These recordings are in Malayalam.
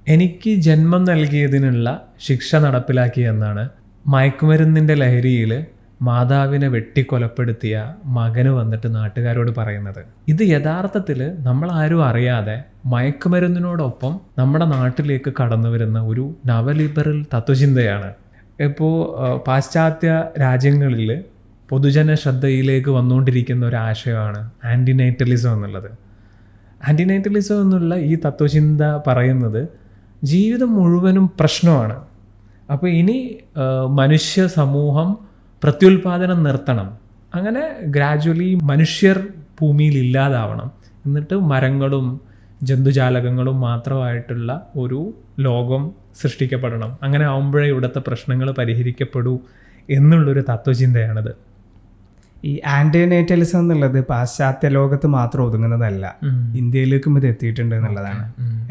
എനിക്ക് ജന്മം നൽകിയതിനുള്ള ശിക്ഷ നടപ്പിലാക്കി എന്നാണ് മയക്കുമരുന്നിൻ്റെ ലഹരിയിൽ മാതാവിനെ വെട്ടിക്കൊലപ്പെടുത്തിയ മകന് വന്നിട്ട് നാട്ടുകാരോട് പറയുന്നത്. ഇത് യഥാർത്ഥത്തിൽ നമ്മളാരും അറിയാതെ മയക്കുമരുന്നിനോടൊപ്പം നമ്മുടെ നാട്ടിലേക്ക് കടന്നു വരുന്ന ഒരു നവലിബറൽ തത്വചിന്തയാണ്. ഇപ്പോൾ പാശ്ചാത്യ രാജ്യങ്ങളിൽ പൊതുജന ശ്രദ്ധയിലേക്ക് വന്നുകൊണ്ടിരിക്കുന്ന ഒരു ആശയമാണ് ആൻറ്റിനേറ്റലിസം എന്നുള്ളത്. ആൻറ്റിനേറ്റലിസം എന്നുള്ള ഈ തത്വചിന്ത പറയുന്നത് ജീവിതം മുഴുവനും പ്രശ്നമാണ്. അപ്പോൾ ഇനി മനുഷ്യ സമൂഹം പ്രത്യുൽപാദനം നിർത്തണം, അങ്ങനെ ഗ്രാജ്വലി മനുഷ്യർ ഭൂമിയിൽ ഇല്ലാതാവണം, എന്നിട്ട് മരങ്ങളും ജന്തുജാലകങ്ങളും മാത്രമായിട്ടുള്ള ഒരു ലോകം സൃഷ്ടിക്കപ്പെടണം. അങ്ങനെ ആകുമ്പോഴേ ഇവിടുത്തെ പ്രശ്നങ്ങൾ പരിഹരിക്കപ്പെടൂ എന്നുള്ളൊരു തത്വചിന്തയാണിത്. ഈ ആന്റിനേറ്റലിസം എന്നുള്ളത് പാശ്ചാത്യ ലോകത്ത് മാത്രം ഒതുങ്ങുന്നതല്ല, ഇന്ത്യയിലേക്കും ഇത് എത്തിയിട്ടുണ്ട് എന്നുള്ളതാണ്.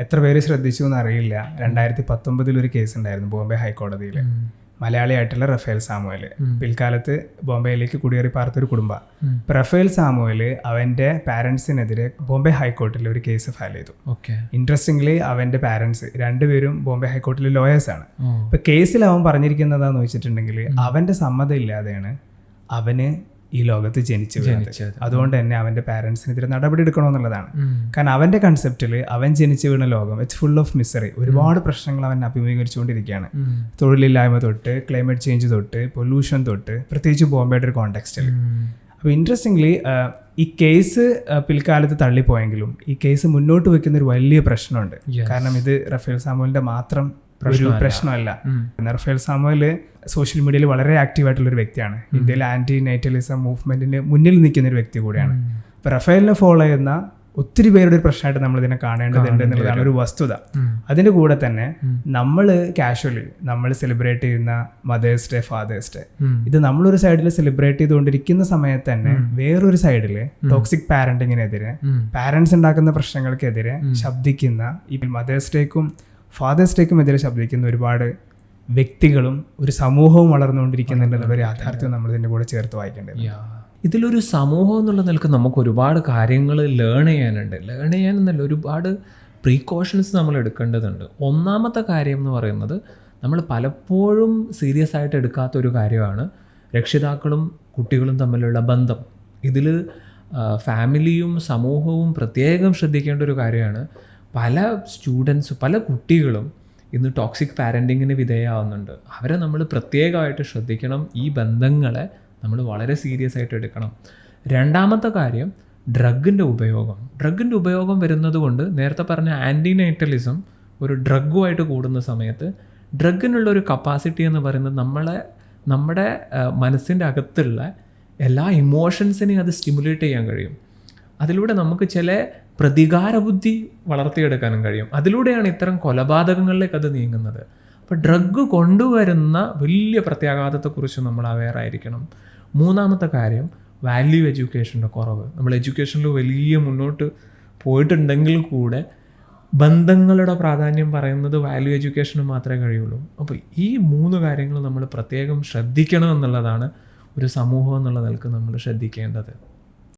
എത്ര പേര് ശ്രദ്ധിച്ചു എന്നറിയില്ല. 2019 ഒരു കേസ് ഉണ്ടായിരുന്നു ബോംബെ ഹൈക്കോടതിയിൽ. മലയാളിയായിട്ടുള്ള റഫേൽ സാമുവൽ പിൽക്കാലത്ത് ബോംബെയിലേക്ക് കുടിയേറി പാർത്തൊരു കുടുംബം. റഫേൽ സാമുവൽ അവൻ്റെ പാരൻസിനെതിരെ ബോംബെ ഹൈക്കോർട്ടിൽ ഒരു കേസ് ഫയൽ ചെയ്തു. ഇൻട്രസ്റ്റിംഗ്ലി അവൻ്റെ പാരൻസ് രണ്ടുപേരും ബോംബെ ഹൈക്കോർട്ടിലെ ലോയേഴ്സാണ്. ഇപ്പൊ കേസിൽ അവൻ പറഞ്ഞിരിക്കുന്നതാന്ന് വെച്ചിട്ടുണ്ടെങ്കിൽ അവൻ്റെ സമ്മതം ഇല്ലാതെയാണ് അവന് ഈ ലോകത്ത് ജനിച്ചു വീണത്. അതുകൊണ്ട് തന്നെ അവൻ്റെ പാരൻസിനെതിരെ നടപടി എടുക്കണമെന്നുള്ളതാണ്. കാരണം അവൻ്റെ കൺസെപ്റ്റിൽ അവൻ ജനിച്ചു വീണ ലോകം ഇറ്റ്സ് ഫുൾ ഓഫ് മിസറി. ഒരുപാട് പ്രശ്നങ്ങൾ അവൻ അഭിമുഖീകരിച്ചുകൊണ്ടിരിക്കുകയാണ്. തൊഴിലില്ലായ്മ തൊട്ട് ക്ലൈമറ്റ് ചേഞ്ച് തൊട്ട് പൊല്യൂഷൻ തൊട്ട്, പ്രത്യേകിച്ച് ബോംബെയുടെ ഒരു കോണ്ടെക്സ്റ്റിൽ. അപ്പോൾ ഇൻട്രസ്റ്റിംഗ്ലി ഈ കേസ് പിൽക്കാലത്ത് തള്ളിപ്പോയെങ്കിലും ഈ കേസ് മുന്നോട്ട് വയ്ക്കുന്ന ഒരു വലിയ പ്രശ്നമുണ്ട്. കാരണം ഇത് റഫേൽ സാമുവലിൻ്റെ മാത്രം ഒരു പ്രശ്നമല്ല. റഫേൽ സാമുവൽ സോഷ്യൽ മീഡിയയിൽ വളരെ ആക്റ്റീവായിട്ടുള്ളൊരു വ്യക്തിയാണ്. ഇന്ത്യയിലെ ആന്റി നേറ്റലിസം മൂവ്മെന്റിന് മുന്നിൽ നിൽക്കുന്ന ഒരു വ്യക്തി കൂടിയാണ്. അപ്പോൾ റഫേലിനെ ഫോളോ ചെയ്യുന്ന ഒത്തിരി പേരുടെ ഒരു പ്രശ്നമായിട്ട് നമ്മൾ ഇതിനെ കാണേണ്ടതുണ്ട് എന്നുള്ളതാണ് ഒരു വസ്തുത. അതിൻ്റെ കൂടെ തന്നെ നമ്മൾ കാഷ്വലി നമ്മൾ സെലിബ്രേറ്റ് ചെയ്യുന്ന മദേഴ്സ് ഡേ, ഫാദേഴ്സ് ഡേ, ഇത് നമ്മളൊരു സൈഡിൽ സെലിബ്രേറ്റ് ചെയ്തുകൊണ്ടിരിക്കുന്ന സമയത്ത് തന്നെ വേറൊരു സൈഡിൽ ടോക്സിക് പാരന്റിങ്ങിനെതിരെ, പാരന്റ്സ് ഉണ്ടാക്കുന്ന പ്രശ്നങ്ങൾക്കെതിരെ ശബ്ദിക്കുന്ന, ഈ മദേഴ്സ് ഡേക്കും ഫാദേഴ്സ് ഡേക്കും എതിരെ ശബ്ദിക്കുന്ന ഒരുപാട് വ്യക്തികളും ഒരു സമൂഹവും വളർന്നുകൊണ്ടിരിക്കുന്നുണ്ടെന്നുള്ള ഒരു യാഥാർത്ഥ്യം നമ്മൾ ഇതിൻ്റെ കൂടെ ചേർത്ത് വായിക്കേണ്ടത്. ഇതിലൊരു സമൂഹം എന്നുള്ള നിലക്ക് നമുക്ക് ഒരുപാട് കാര്യങ്ങൾ ലേൺ ചെയ്യാനല്ല, ഒരുപാട് പ്രീക്കോഷൻസ് നമ്മൾ എടുക്കേണ്ടതുണ്ട്. ഒന്നാമത്തെ കാര്യം എന്ന് പറയുന്നത് നമ്മൾ പലപ്പോഴും സീരിയസ് ആയിട്ട് എടുക്കാത്തൊരു കാര്യമാണ് രക്ഷിതാക്കളും കുട്ടികളും തമ്മിലുള്ള ബന്ധം. ഇതിൽ ഫാമിലിയും സമൂഹവും പ്രത്യേകം ശ്രദ്ധിക്കേണ്ട ഒരു കാര്യമാണ്. പല സ്റ്റുഡൻസ്, പല കുട്ടികളും ഇന്ന് ടോക്സിക് പാരൻറ്റിങ്ങിന് വിധേയമാവുന്നുണ്ട്. അവരെ നമ്മൾ പ്രത്യേകമായിട്ട് ശ്രദ്ധിക്കണം. ഈ ബന്ധങ്ങളെ നമ്മൾ വളരെ സീരിയസ് ആയിട്ട് എടുക്കണം. രണ്ടാമത്തെ കാര്യം ഡ്രഗിൻ്റെ ഉപയോഗം വരുന്നത് കൊണ്ട് നേരത്തെ പറഞ്ഞ ആൻറ്റിനേറ്റലിസം ഒരു ഡ്രഗുമായിട്ട് കൂടുന്ന സമയത്ത് ഡ്രഗിനുള്ളൊരു കപ്പാസിറ്റി എന്ന് പറയുന്നത് നമ്മുടെ മനസ്സിൻ്റെ അകത്തുള്ള എല്ലാ ഇമോഷൻസിനെയും അത് സ്റ്റിമുലേറ്റ് ചെയ്യാൻ കഴിയും. അതിലൂടെ നമുക്ക് ചില പ്രതികാരബുദ്ധി വളർത്തിയെടുക്കാനും കഴിയും. അതിലൂടെയാണ് ഇത്തരം കൊലപാതകങ്ങളിലേക്ക് അത് നീങ്ങുന്നത്. അപ്പോൾ ഡ്രഗ് കൊണ്ടുവരുന്ന വലിയ പ്രത്യാഘാതത്തെക്കുറിച്ച് നമ്മൾ അവെയർ ആയിരിക്കണം. മൂന്നാമത്തെ കാര്യം വാല്യൂ എഡ്യൂക്കേഷൻ്റെ കുറവ്. നമ്മൾ എഡ്യൂക്കേഷനിൽ വലിയ മുന്നോട്ട് പോയിട്ടുണ്ടെങ്കിൽ കൂടെ ബന്ധങ്ങളുടെ പ്രാധാന്യം പറയുന്നത് വാല്യൂ എഡ്യൂക്കേഷന് മാത്രമേ കഴിയുള്ളൂ. അപ്പോൾ ഈ 3 കാര്യങ്ങൾ നമ്മൾ പ്രത്യേകം ശ്രദ്ധിക്കണം എന്നുള്ളതാണ് ഒരു സമൂഹം എന്നുള്ള നിലക്ക് നമ്മൾ ശ്രദ്ധിക്കേണ്ടത്.